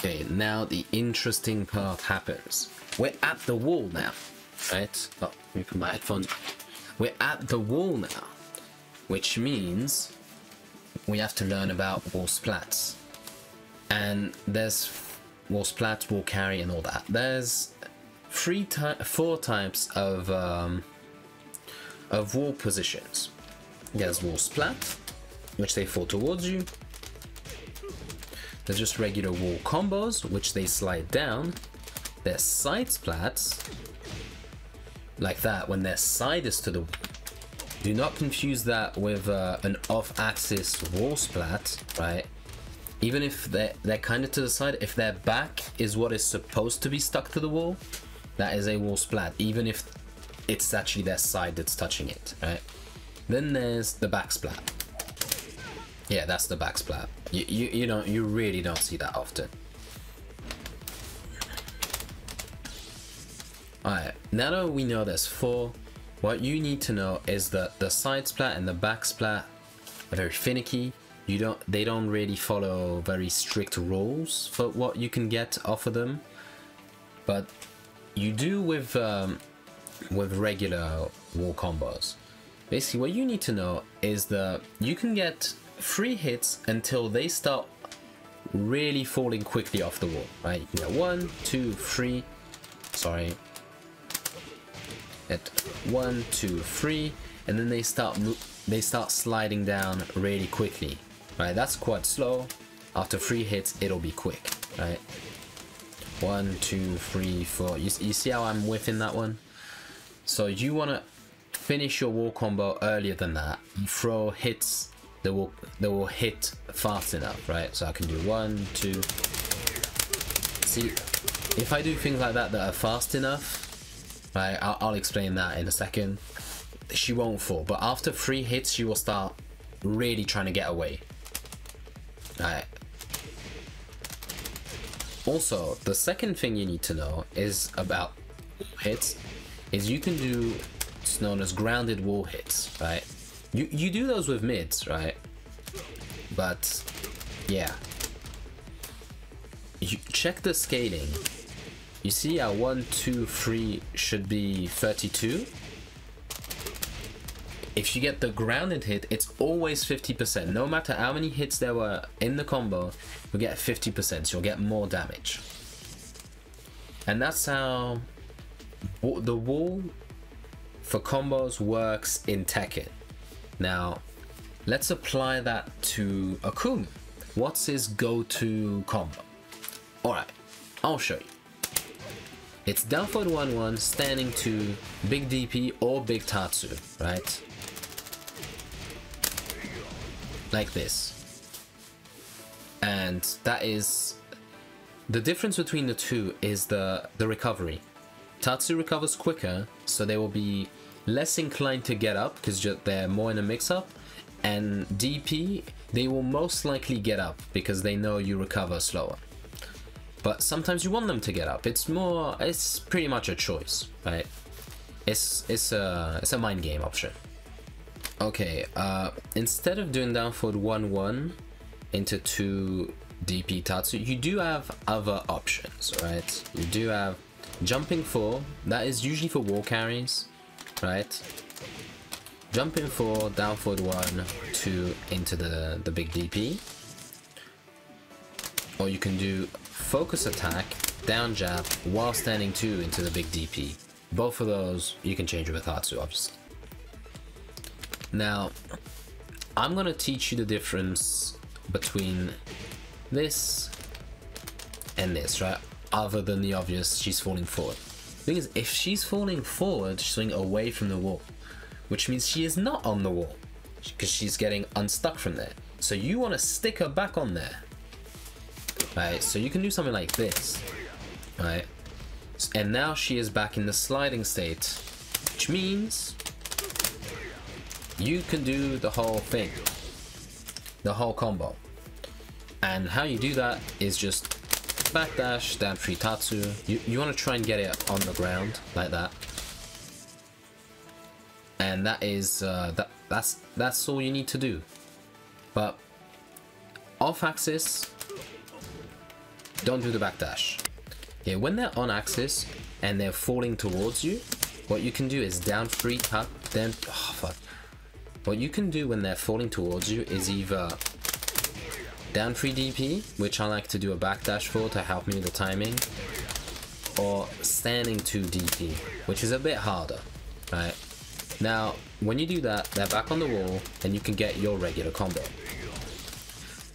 Okay, now the interesting part happens. We're at the wall now, right? Oh, let me put my headphones. We're at the wall now, which means we have to learn about wall splats. And there's wall splats, wall carry, and all that. There's four types of wall positions. There's wall splat, which they fall towards you. There's just regular wall combos, which they slide down. There's side splats, like that, when their side is to the wall. Do not confuse that with an off-axis wall splat, right? Even if they're kind of to the side, if their back is what is supposed to be stuck to the wall, that is a wall splat, even if it's actually their side that's touching it, right? Then there's the back splat. Yeah, that's the back splat. You really don't see that often. Alright, now that we know there's four, what you need to know is that the side splat and the back splat are very finicky. They don't really follow very strict rules for what you can get off of them, but you do with regular wall combos. Basically, what you need to know is that you can get free hits until they start really falling quickly off the wall, right? You can get 1, 2, 3. Sorry. At 1, 2, 3, and then they start sliding down really quickly, right? That's quite slow. After 3 hits, it'll be quick, right? 1, 2, 3, 4. You see how I'm whiffing that one? So you want to finish your wall combo earlier than that. You throw hits that will hit fast enough, right? So I can do 1, 2. See, if I do things like that are fast enough, right, I'll explain that in a second, she won't fall. But after 3 hits, she will start really trying to get away. Right. Also, the second thing you need to know is about hits, is you can do what's known as grounded wall hits, right? You do those with mids, right? But yeah, you check the scaling. You see how 1, 2, 3 should be 32. If you get the grounded hit, it's always 50%. No matter how many hits there were in the combo, you'll get 50%, so you'll get more damage. And that's how the wall for combos works in Tekken. Now, let's apply that to Akuma. What's his go-to combo? Alright, I'll show you. It's down forward 1-1, standing 2, big DP or big Tatsu, right? Like this. And that is... the difference between the two is the recovery. Tatsu recovers quicker, so they will be less inclined to get up because they're more in a mix-up. And DP, they will most likely get up because they know you recover slower. But sometimes you want them to get up. It's pretty much a choice, right? It's a mind game option. Okay, instead of doing down forward 1-1 into 2 DP Tatsu, you do have other options, right? You do have jumping 4, that is usually for wall carries, right? Jumping 4, down forward 1, 2 into the big DP. Or you can do focus attack, down jab, while standing 2 into the big DP. Both of those you can change with Tatsu, obviously. Now, I'm gonna teach you the difference between this and this, right? Other than the obvious, she's falling forward. The thing is, if she's falling forward, she's going away from the wall, which means she is not on the wall because she's getting unstuck from there. So you want to stick her back on there, right? So you can do something like this, right? And now she is back in the sliding state, which means you can do the whole thing, the whole combo. And how you do that is just backdash, down 3 Tatsu. You want to try and get it on the ground like that. And that is that's all you need to do. But off axis, don't do the backdash. Okay, when they're on axis and they're falling towards you, what you can do is down 3 tap, then what you can do when they're falling towards you is either down 3 DP, which I like to do a backdash for to help me with the timing, or standing 2 DP, which is a bit harder, right? Now, when you do that, they're back on the wall, and you can get your regular combo.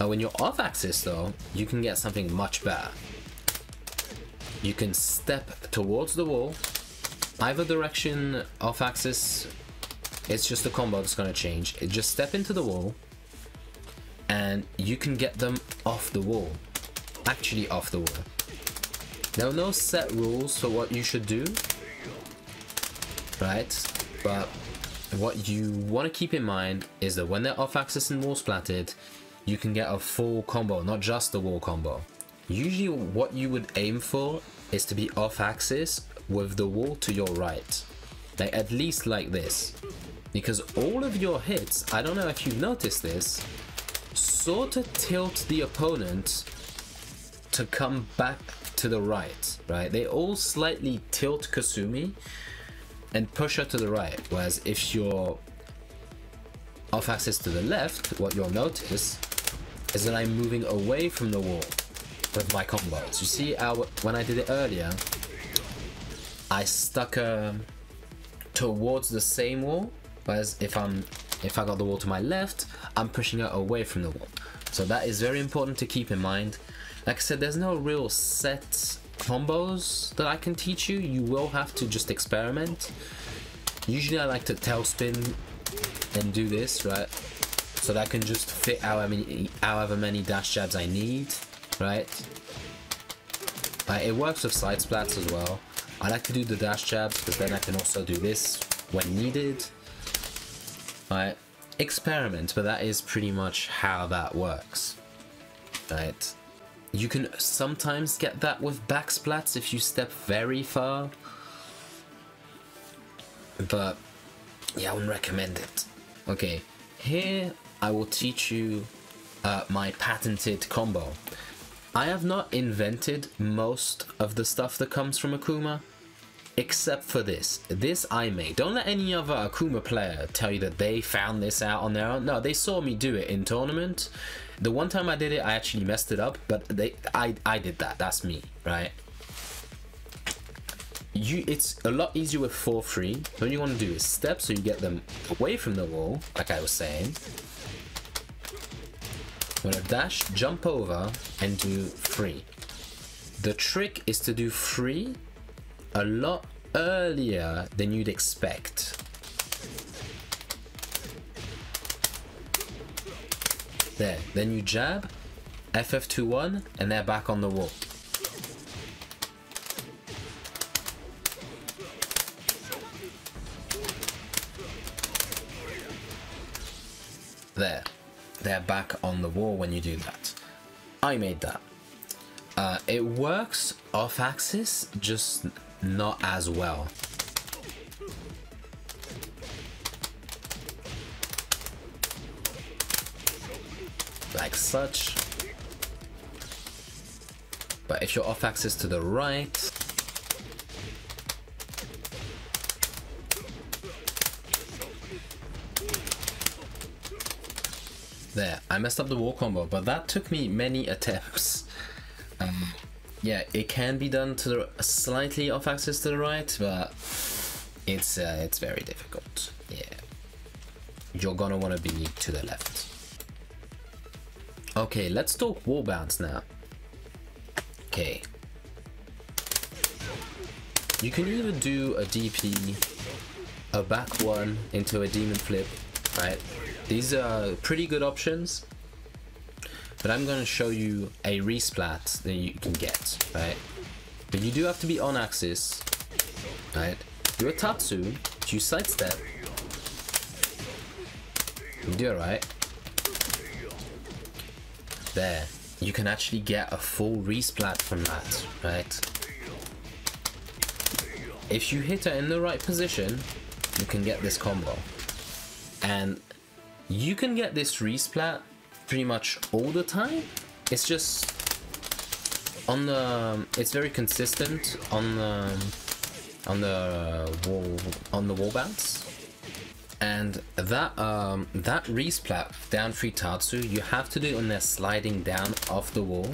Now, when you're off axis though, you can get something much better. You can step towards the wall, either direction off axis, it's just the combo that's gonna change. Just step into the wall, and you can get them off the wall. Actually off the wall. There are no set rules for what you should do, right? But what you want to keep in mind is that when they're off axis and wall splatted, you can get a full combo, not just the wall combo. Usually what you would aim for is to be off axis with the wall to your right. Like at least like this. Because all of your hits, I don't know if you've noticed this, sort of tilt the opponent to come back to the right, right? They all slightly tilt Kasumi and push her to the right. Whereas if you're off axis to the left, what you'll notice is that I'm moving away from the wall with my combos. You see how when I did it earlier, I stuck her towards the same wall, whereas if I got the wall to my left, I'm pushing her away from the wall. So that is very important to keep in mind. Like I said, there's no real set combos that I can teach you. You will have to just experiment. Usually I like to tailspin and do this, right? So that I can just fit however many dash jabs I need, right? It works with side splats as well. I like to do the dash jabs because then I can also do this when needed. Right? Experiment, but that is pretty much how that works. Right? You can sometimes get that with back splats if you step very far. But yeah, I wouldn't recommend it. Okay, here I will teach you my patented combo. I have not invented most of the stuff that comes from Akuma, except for this. This I made. Don't let any other Akuma player tell you that they found this out on their own. No, they saw me do it in tournament. The one time I did it, I actually messed it up, but I did that. That's me, right? It's a lot easier with 4-3. What you want to do is step so you get them away from the wall, like I was saying. You want to dash, jump over, and do 3. The trick is to do 3 a lot earlier than you'd expect. There, then you jab, FF21, and they're back on the wall. There, they're back on the wall when you do that. I made that. It works off axis, just not as well. Like such. But if you're off axis to the right, there, I messed up the wall combo, but that took me many attempts. Yeah, it can be done to the slightly off axis to the right, but it's very difficult. Yeah, you're gonna want to be to the left. Okay, let's talk wall bounce now. Okay, you can either do a DP, a back one into a demon flip, right? These are pretty good options, but I'm going to show you a resplat that you can get, right? But you do have to be on axis, right? Do a Tatsu, you sidestep, you do it right. There, you can actually get a full resplat from that, right? If you hit her in the right position, you can get this combo. And you can get this resplat pretty much all the time. It's just on the, it's very consistent on the wall bounce. And that that resplat down 3 Tatsu, you have to do it when they're sliding down off the wall.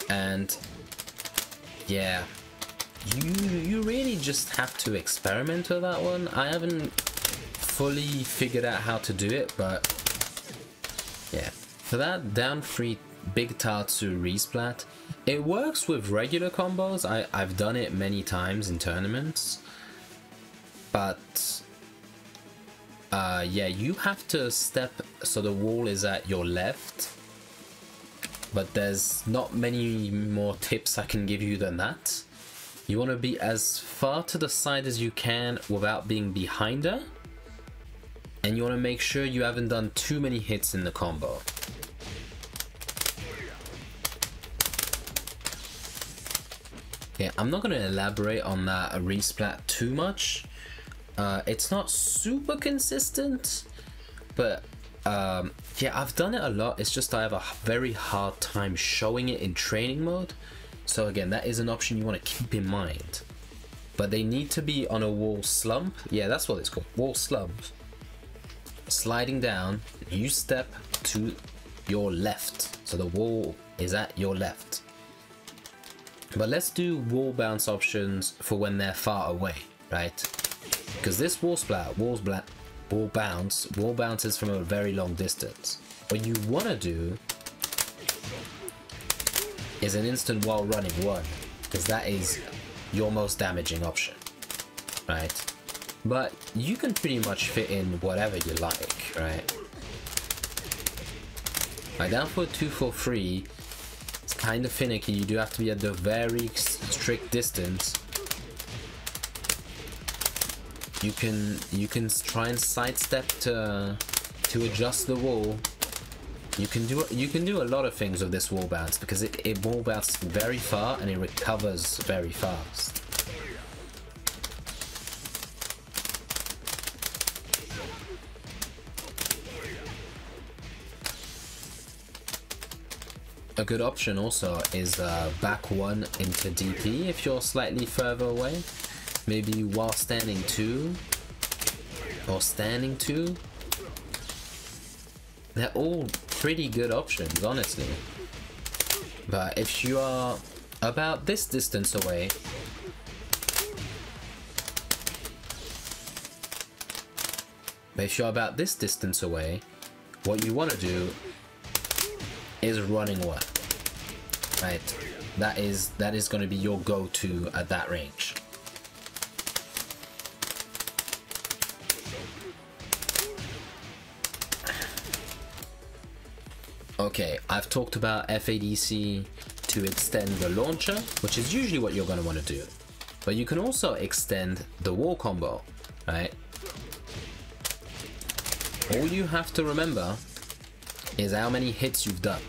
And yeah, you really just have to experiment with that one. I haven't fully figured out how to do it, but yeah, for that down 3 big Tatsu resplat, it works with regular combos. I've done it many times in tournaments, but yeah, you have to step so the wall is at your left, but there's not many more tips I can give you than that. You want to be as far to the side as you can without being behind her, and you want to make sure you haven't done too many hits in the combo. Yeah, I'm not going to elaborate on that resplat too much. It's not super consistent, but yeah, I've done it a lot. It's just I have a very hard time showing it in training mode. So again, that is an option you want to keep in mind. But they need to be on a wall slump. Yeah, that's what it's called, wall slump. Sliding down, you step to your left, so the wall is at your left. But let's do wall bounce options for when they're far away, right? Because this wall bounces from a very long distance. What you want to do is an instant while running one, because that is your most damaging option, right? But you can pretty much fit in whatever you like, right? Like down for 2 for 3, it's kind of finicky. You do have to be at the very strict distance. You can try and sidestep to adjust the wall. You can do a lot of things with this wall bounce, because it wall bounces very far and it recovers very fast. A good option also is back 1 into DP if you're slightly further away. Maybe while standing 2 or standing 2. They're all pretty good options, honestly. But if you are about this distance away, what you want to do is running one, right? That is going to be your go-to at that range. Okay, I've talked about FADC to extend the launcher, which is usually what you're going to want to do. But you can also extend the wall combo, right? All you have to remember is how many hits you've done.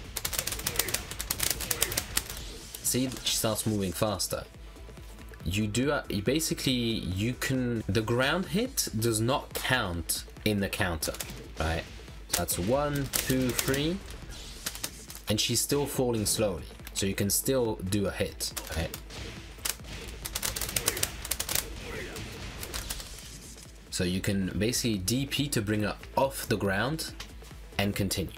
See, she starts moving faster. The ground hit does not count in the counter, right? That's 1, 2, 3. And she's still falling slowly, so you can still do a hit, right? So you can basically DP to bring her off the ground and continue.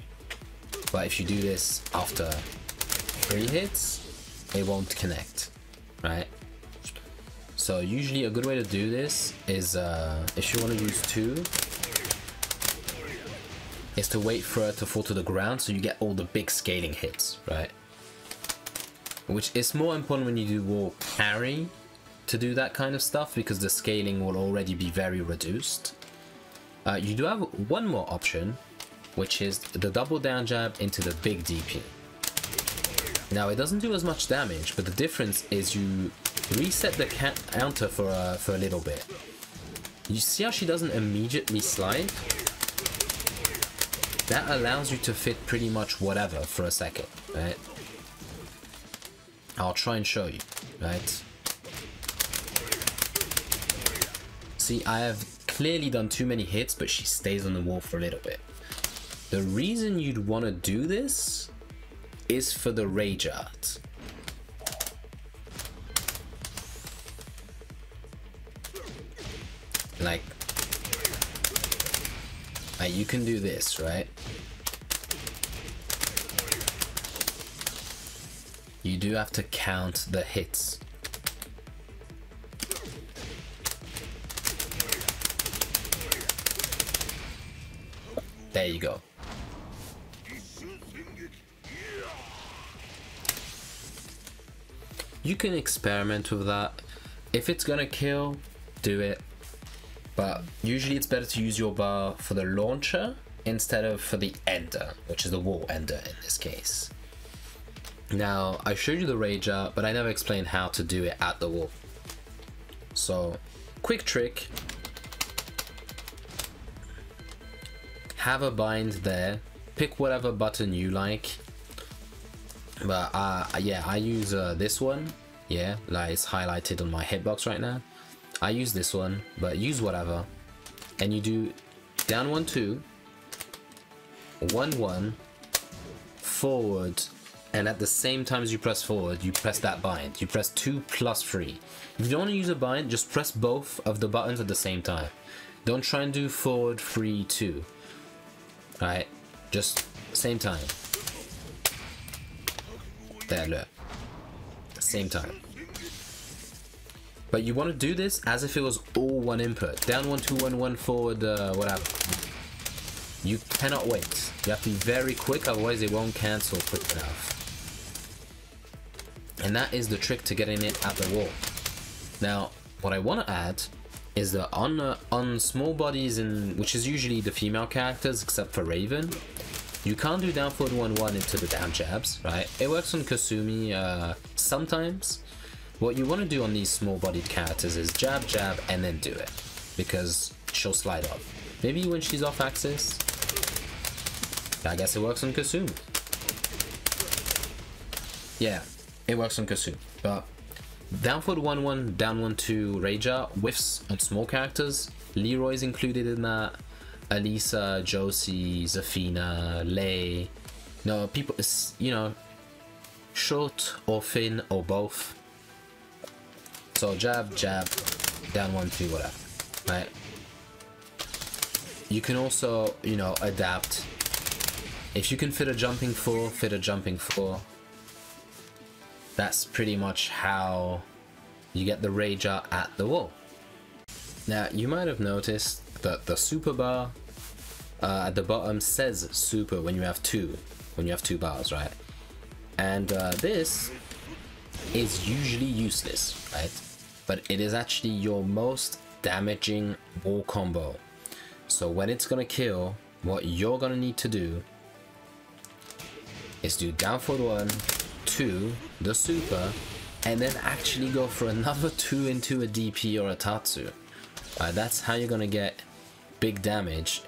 But if you do this after 3 hits, it won't connect, right? So usually a good way to do this is, if you want to use 2, is to wait for her to fall to the ground so you get all the big scaling hits, right? Which is more important when you do wall carry to do that kind of stuff, because the scaling will already be very reduced. You do have one more option, which is the double down jab into the big DP. Now it doesn't do as much damage, but the difference is you reset the counter for a little bit. You see how she doesn't immediately slide? That allows you to fit pretty much whatever for a second, right? I'll try and show you, right? See, I have clearly done too many hits, but she stays on the wall for a little bit. The reason you'd want to do this is for the rage art. Like you can do this, right? You do have to count the hits. There you go. You can experiment with that. If it's gonna kill, do it. But usually it's better to use your bar for the launcher instead of for the ender, which is the wall ender in this case. Now, I showed you the rage out, but I never explained how to do it at the wall. So, quick trick. Have a bind there. Pick whatever button you like. But yeah, I use this one. Yeah, like it's highlighted on my hitbox right now. I use this one, but use whatever. And you do down 1 2, 1 1, forward, and at the same time as you press forward, you press that bind. You press 2 plus 3. If you don't want to use a bind, just press both of the buttons at the same time. Don't try and do forward 3 2. Alright, just same time. There, look. Same time. But you want to do this as if it was all one input. Down 1 2 1 1 forward, whatever. You cannot wait. You have to be very quick, otherwise it won't cancel quick enough. And that is the trick to getting it at the wall. Now, what I want to add is that on small bodies, which is usually the female characters except for Raven, you can't do down forward 1 1 into the down jabs, right? It works on Kasumi sometimes. What you want to do on these small bodied characters is jab jab and then do it, because she'll slide off. Maybe when she's off axis. I guess it works on Kasumi. Yeah, it works on Kasumi. But down forward 1 1, down 1 2 Raja whiffs on small characters. Leroy's included in that. Alisa, Josie, Zafina, Lei. No, people, you know, short or thin or both. So jab, jab, down 1 2, whatever, right? You can also, you know, adapt. If you can fit a jumping 4, fit a jumping 4. That's pretty much how you get the rage out at the wall. Now, you might have noticed that the super bar at the bottom says super when you have two bars, right? And this is usually useless, right? But it is actually your most damaging wall combo. So when it's gonna kill, what you're gonna need to do is do down forward 1 2 the super, and then actually go for another 2 into a DP or a Tatsu. That's how you're gonna get big damage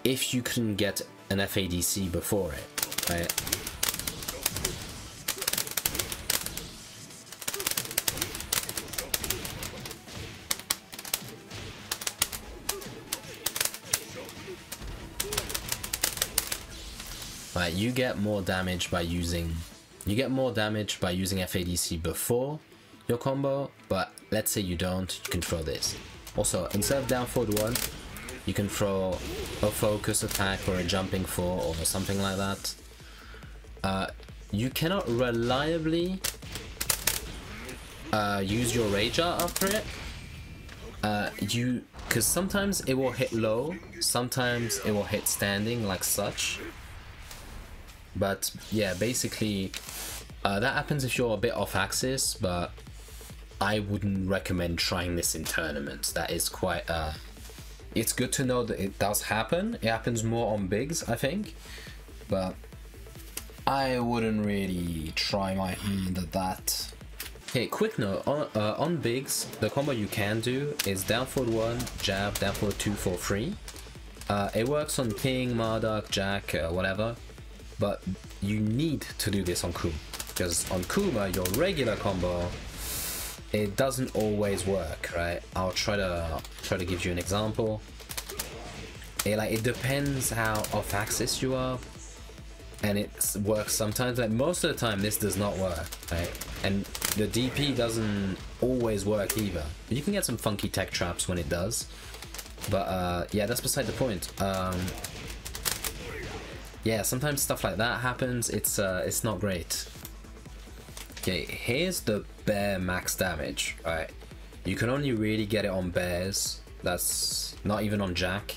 if you can get an FADC before it, right? Right, you get more damage by using FADC before your combo, but let's say you don't, you can throw this. Also, instead of down forward 1, you can throw a focus attack or a jumping 4 or something like that. You cannot reliably use your rage art after it. Because sometimes it will hit low, sometimes it will hit standing like such. But yeah, basically that happens if you're a bit off axis, but I wouldn't recommend trying this in tournaments. That is quite it's good to know that it does happen. It happens more on bigs, I think, but I wouldn't really try my hand at that. Okay, quick note, on bigs, the combo you can do is down forward 1, jab, down forward 2 for free. It works on King, Marduk, Jack, whatever, but you need to do this on Kuma, because on Kuma, your regular combo, it doesn't always work, right? I'll try to give you an example. It depends how off axis you are, and it works sometimes. Like most of the time, this does not work, right? And the DP doesn't always work either. You can get some funky tech traps when it does, But yeah, that's beside the point. Yeah, sometimes stuff like that happens. It's not great. Okay, here's the bear max damage. Alright, you can only really get it on bears. That's not even on Jack.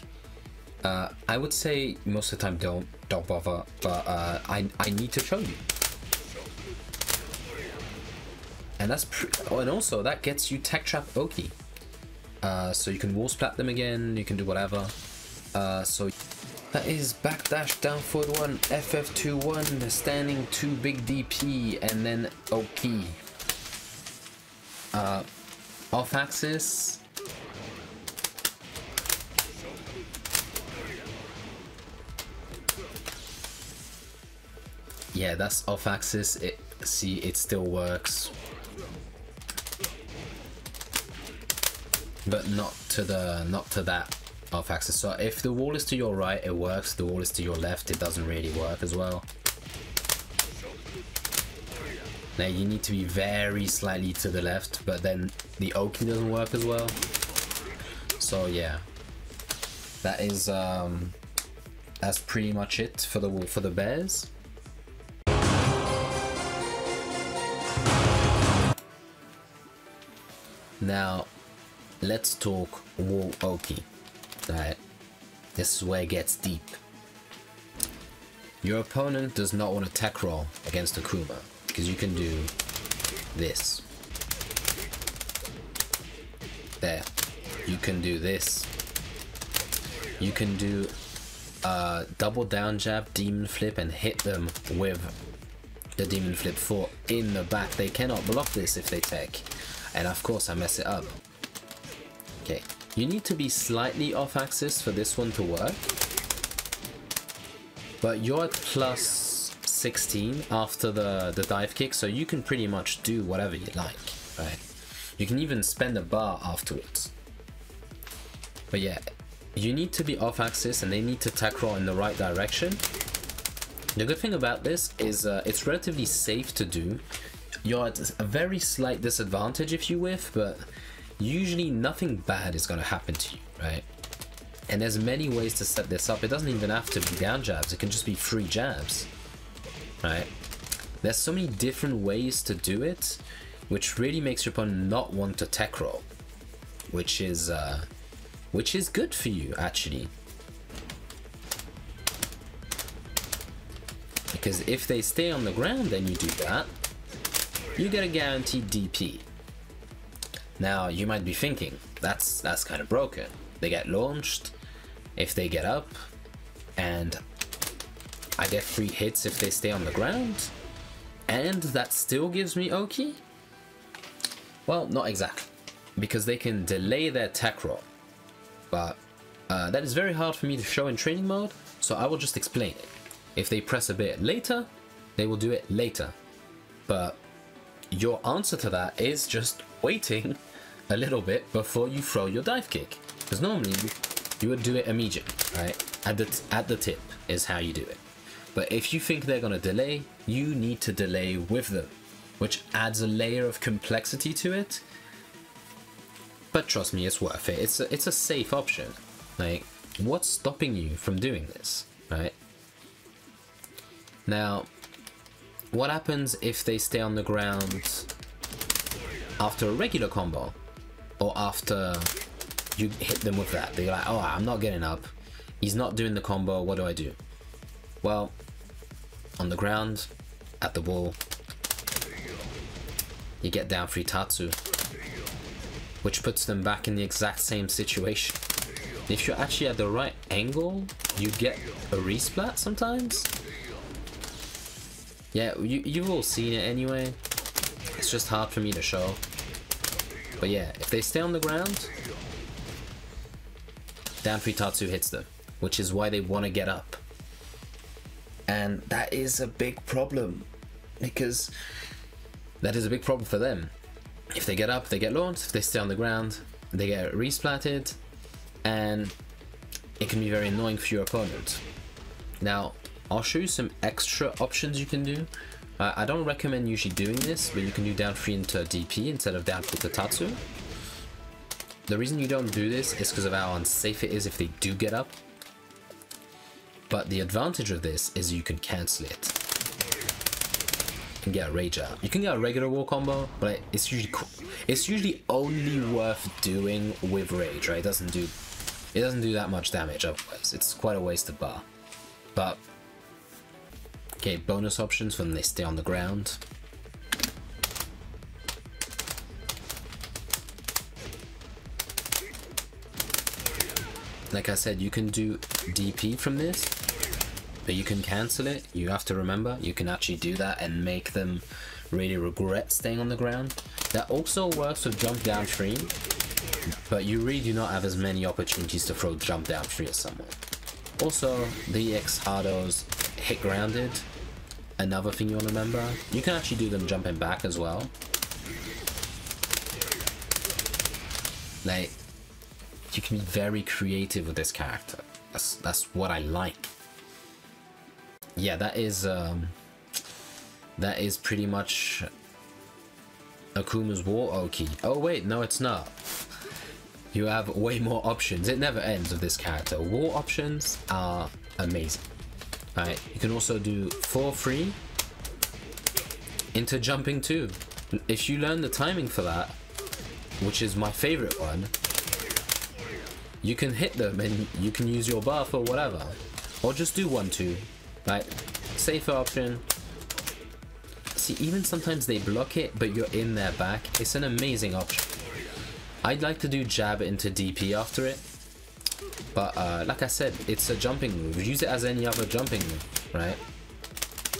I would say most of the time don't bother, but I need to show you. And that's and also that gets you Tech Trap Oki. So you can wall splat them again, you can do whatever. So that is backdash down forward 1, FF21, standing 2 big DP, and then Oki. Off axis. Yeah, that's off axis. See, it still works, but not to that off axis. So if the wall is to your right, it works. If the wall is to your left, it doesn't really work as well. Now you need to be very slightly to the left, but then the Oki doesn't work as well. So yeah, that is that's pretty much it for the bears. Now let's talk wall Oki. Right, this is where it gets deep. Your opponent does not want to tech roll against Akuma, because you can do this. There. You can do this. You can do double down jab, demon flip, and hit them with the demon flip 4 in the back. They cannot block this if they tech. And of course I mess it up. Okay. You need to be slightly off axis for this one to work, but you're at plus 16 after the dive kick, so you can pretty much do whatever you like, right? You can even spend a bar afterwards. But yeah, you need to be off axis and they need to tech roll in the right direction. The good thing about this is it's relatively safe to do. You're at a very slight disadvantage if you whiff, but usually nothing bad is going to happen to you, right? And there's many ways to set this up. It doesn't even have to be down jabs, it can just be free jabs, right? There's so many different ways to do it, which really makes your opponent not want to tech roll, which is good for you actually, because if they stay on the ground then you do that, you get a guaranteed DP. Now you might be thinking, that's kind of broken. They get launched if they get up, and I get free hits if they stay on the ground, and that still gives me Oki? Well, not exactly, because they can delay their tech roll, but that is very hard for me to show in training mode, so I will just explain it. If they press a bit later, they will do it later, but your answer to that is just waiting a little bit before you throw your dive kick, because normally you would do it immediately, right? At the tip is how you do it. But if you think they're gonna delay, you need to delay with them, which adds a layer of complexity to it. But trust me, it's worth it. It's a safe option. Like, what's stopping you from doing this, right? Now, what happens if they stay on the ground after a regular combo, or after you hit them with that? They're like, oh, I'm not getting up, he's not doing the combo, what do I do? Well, on the ground, at the wall, you get down 3 Tatsu, which puts them back in the exact same situation. If you're actually at the right angle, you get a resplat sometimes. Yeah, you've all seen it anyway. It's just hard for me to show. But yeah, if they stay on the ground, down 3 Tatsu hits them, which is why they want to get up. And that is a big problem, because that is a big problem for them. If they get up, they get launched. If they stay on the ground, they get resplatted, and it can be very annoying for your opponent. Now, I'll show you some extra options you can do. I don't recommend usually doing this, but you can do down 3 into DP instead of down 3 to Tatsu. The reason you don't do this is because of how unsafe it is if they do get up. But the advantage of this is you can cancel it and get a rage out. You can get a regular wall combo, but it's usually only worth doing with rage, right? It doesn't do that much damage otherwise. It's quite a wasted bar. But okay, bonus options when they stay on the ground. Like I said, you can do DP from this, but you can cancel it. You have to remember, you can actually do that and make them really regret staying on the ground. That also works with jump down free, but you really do not have as many opportunities to throw jump down free as someone. Also, the EX hardos hit grounded. Another thing you want to remember, you can actually do them jumping back as well. Like, you can be very creative with this character. That's what I like. Yeah, that is pretty much Akuma's War Oki. Oh wait, no it's not. You have way more options. It never ends with this character. War options are amazing. Alright, you can also do 4-3 into jumping 2. If you learn the timing for that, which is my favorite one, you can hit them and you can use your buff or whatever. Or just do 1-2. Right? Safer option. See, even sometimes they block it, but you're in their back. It's an amazing option. I'd like to do jab into DP after it. But like I said, it's a jumping move. Use it as any other jumping move, right?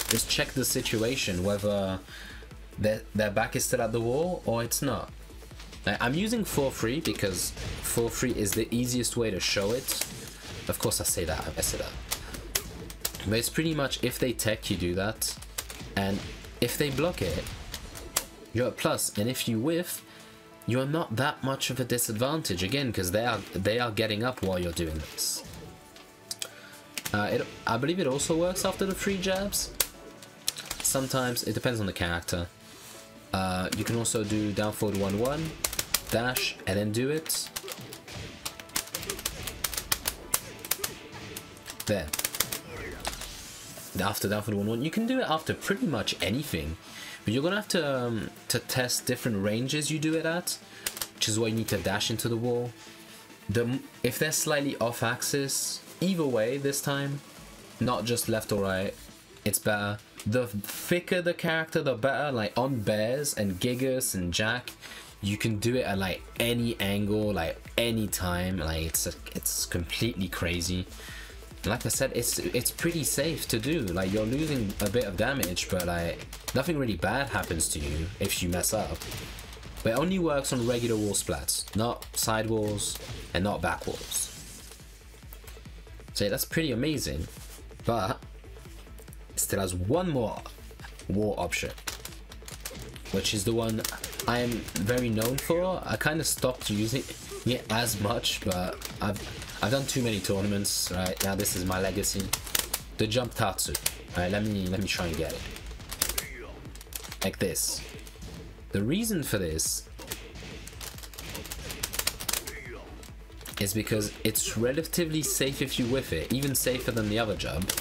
Just check the situation, whether their back is still at the wall or it's not. Now, I'm using 4-3 because 4-3 is the easiest way to show it. Of course I say that, I mess it up. But it's pretty much if they tech, you do that. And if they block it, you're at plus. And if you whiff, you're not that much of a disadvantage. Again, because they are getting up while you're doing this. I believe it also works after the 3 jabs. Sometimes, it depends on the character. You can also do down forward 1-1. Dash and then do it. There. After down forward 1-1, you can do it after pretty much anything, but you're gonna have to test different ranges you do it at, which is why you need to dash into the wall. If they're slightly off axis, either way this time, not just left or right, it's better. The thicker the character, the better. Like on bears and gigas and jack, you can do it at like any angle, like any time. Like it's completely crazy. Like I said, it's pretty safe to do. Like you're losing a bit of damage, but like nothing really bad happens to you if you mess up. But it only works on regular wall splats, not side walls and not back walls. So yeah, that's pretty amazing. But it still has one more war option, which is the one I am very known for. I kind of stopped using it as much, but I've done too many tournaments. Right now, this is my legacy. The jump tatsu. All right, let me try and get it like this. The reason for this is because it's relatively safe if you whiff it, even safer than the other jump.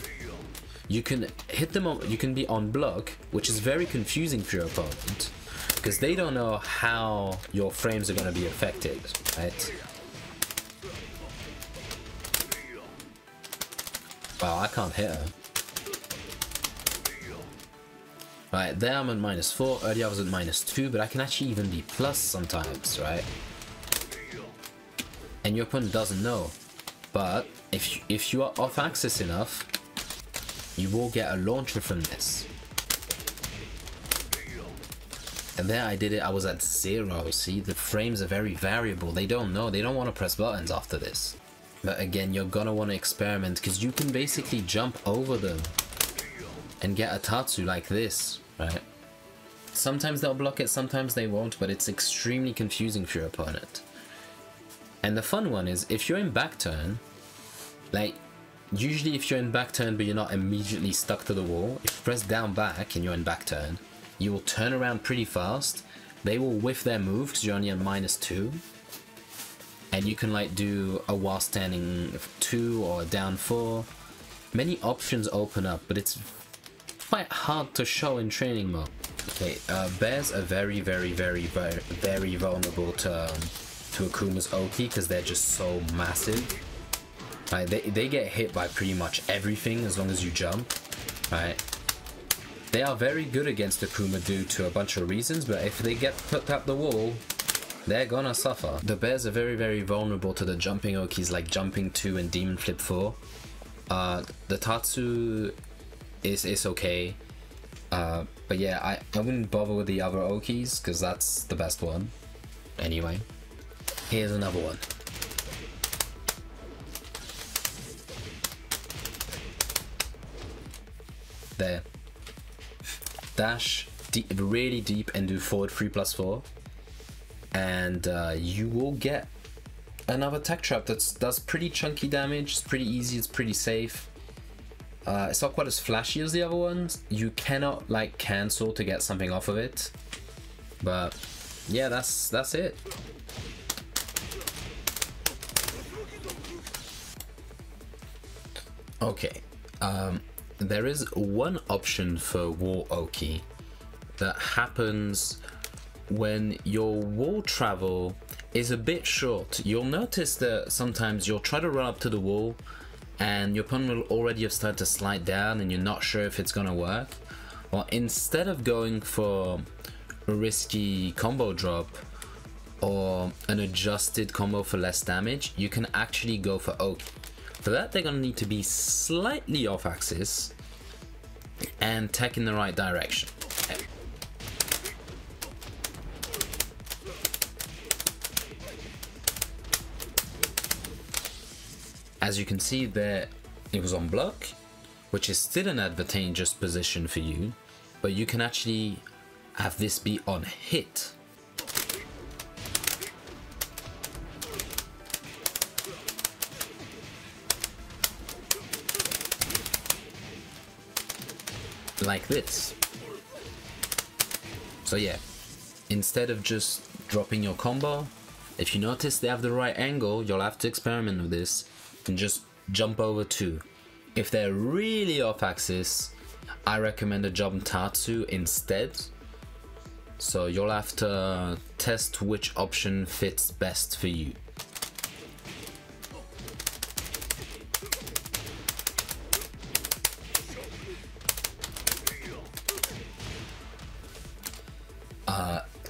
You can hit them on, you can be on block, which is very confusing for your opponent because they don't know how your frames are going to be affected, right? Wow, I can't hit her. Right, there I'm at -4, earlier I was at -2, but I can actually even be plus sometimes, right? And your opponent doesn't know. But if you are off axis enough, you will get a launcher from this. And there I did it, I was at 0. See, the frames are very variable. They don't know, they don't want to press buttons after this. But again, you're gonna want to experiment because you can basically jump over them and get a tatsu like this, right? Sometimes they'll block it, sometimes they won't, but it's extremely confusing for your opponent. And the fun one is, if you're in back turn, like, usually if you're in back turn but you're not immediately stuck to the wall, if you press down back and you're in back turn, you will turn around pretty fast. They will whiff their move because you're only at -2. and you can like do a while standing 2 or a down 4. Many options open up, but it's quite hard to show in training mode. Okay, bears are very vulnerable to Combos+Oki because they're just so massive. Right, they get hit by pretty much everything as long as you jump. Right, they are very good against Akuma due to a bunch of reasons, but if they get put up the wall, they're gonna suffer. The bears are very vulnerable to the jumping Okis like jumping 2 and demon flip 4. The Tatsu is okay, but yeah, I wouldn't bother with the other Okis because that's the best one. Anyway, here's another one. There. Dash deep, really deep and do forward 3+4, and you will get another tech trap that does pretty chunky damage. It's pretty easy, it's pretty safe. It's not quite as flashy as the other ones. You cannot like cancel to get something off of it, but yeah, that's it. Okay, there is one option for wall Oki that happens when your wall travel is a bit short. You'll notice that sometimes you'll try to run up to the wall and your opponent will already have started to slide down and you're not sure if it's gonna work. Well, instead of going for a risky combo drop or an adjusted combo for less damage, you can actually go for Oki. For that, they're gonna need to be slightly off axis and tech in the right direction. Okay. As you can see there, it was on block, which is still an advantageous position for you, but you can actually have this be on hit. Like this. So yeah, instead of just dropping your combo, if you notice they have the right angle, you'll have to experiment with this and just jump over 2. If they're really off axis, I recommend a jump Tatsu instead. So you'll have to test which option fits best for you.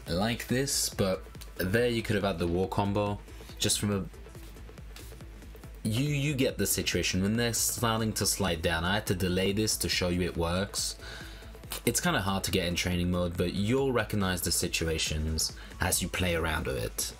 Like this, but there you could have had the war combo. Just from a you get the situation when they're starting to slide down. I had to delay this to show you it works. It's kind of hard to get in training mode, but you'll recognize the situations as you play around with it.